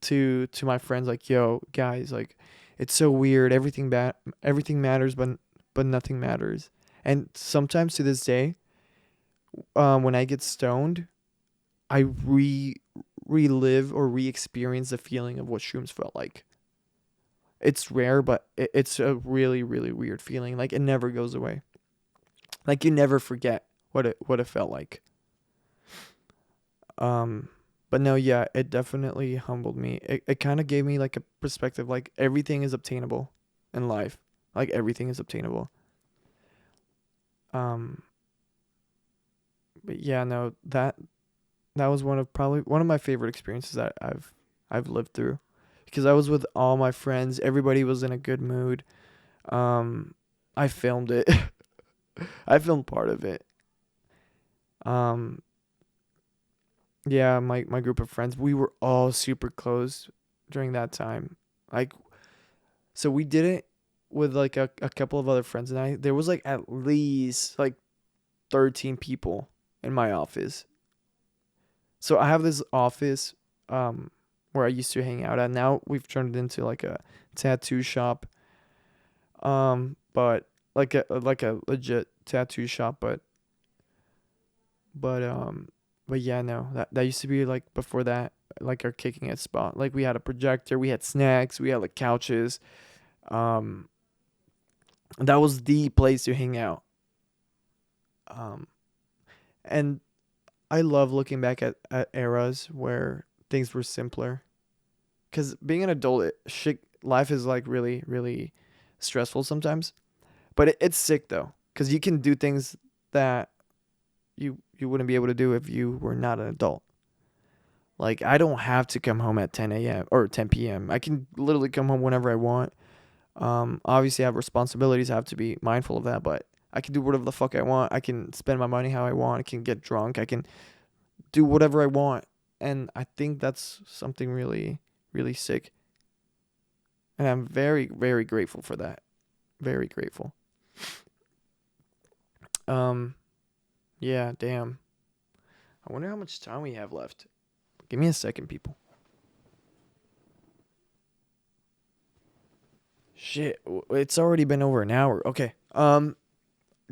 to my friends like, "Yo, guys, like, it's so weird. Everything matters, but nothing matters." And sometimes to this day, when I get stoned, I relive or re-experience the feeling of what shrooms felt like. It's rare, but it's a really really weird feeling. Like, it never goes away. Like, you never forget what it felt like. Um, but no, yeah, it definitely humbled me. It kind of gave me like a perspective, like everything is obtainable in life. Like, everything is obtainable. Um, but yeah, no, that was probably one of my favorite experiences that I've lived through, because I was with all my friends. Everybody was in a good mood. Um, I filmed it. I filmed part of it. Um, yeah, my group of friends, we were all super close during that time. Like, so we did it with like a couple of other friends, and I there was like at least like 13 people in my office. So I have this office where I used to hang out at. Now we've turned it into like a tattoo shop. But like a legit tattoo shop, but but yeah, no. That used to be like before that, like our kicking it spot. Like, we had a projector, we had snacks, we had like couches. Um that was the place to hang out. Um and I love looking back at eras where things were simpler. Cause being an adult, life is like really, really stressful sometimes. But it's sick though, cause you can do things that you wouldn't be able to do if you were not an adult. Like, I don't have to come home at 10 a.m. or 10 p.m. I can literally come home whenever I want. Obviously, I have responsibilities. I have to be mindful of that, but I can do whatever the fuck I want. I can spend my money how I want. I can get drunk. I can do whatever I want. And I think that's something really, really sick. And I'm very, very grateful for that. Very grateful. Um, yeah, damn. I wonder how much time we have left. Give me a second, people. Shit, it's already been over an hour. Okay.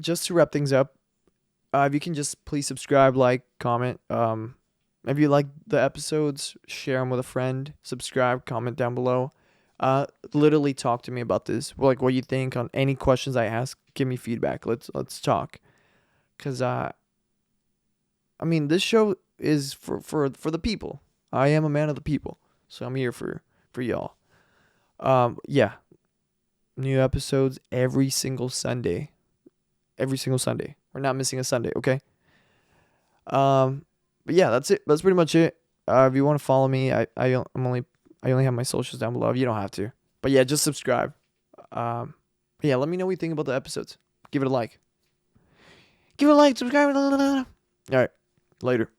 Just to wrap things up, if you can just please subscribe, like, comment. If you like the episodes, share them with a friend. Subscribe, comment down below. Literally talk to me about this. Like, what you think on any questions I ask. Give me feedback. Let's talk. Cause I mean, this show is for the people. I am a man of the people, so I'm here for y'all. Yeah, new episodes every single Sunday. every single Sunday. We're not missing a Sunday, okay? But yeah, that's it. That's pretty much it. If you want to follow me, I only have my socials down below. You don't have to, but yeah, just subscribe. But yeah, let me know what you think about the episodes. Give it a like. Give it a like, subscribe. All right, later.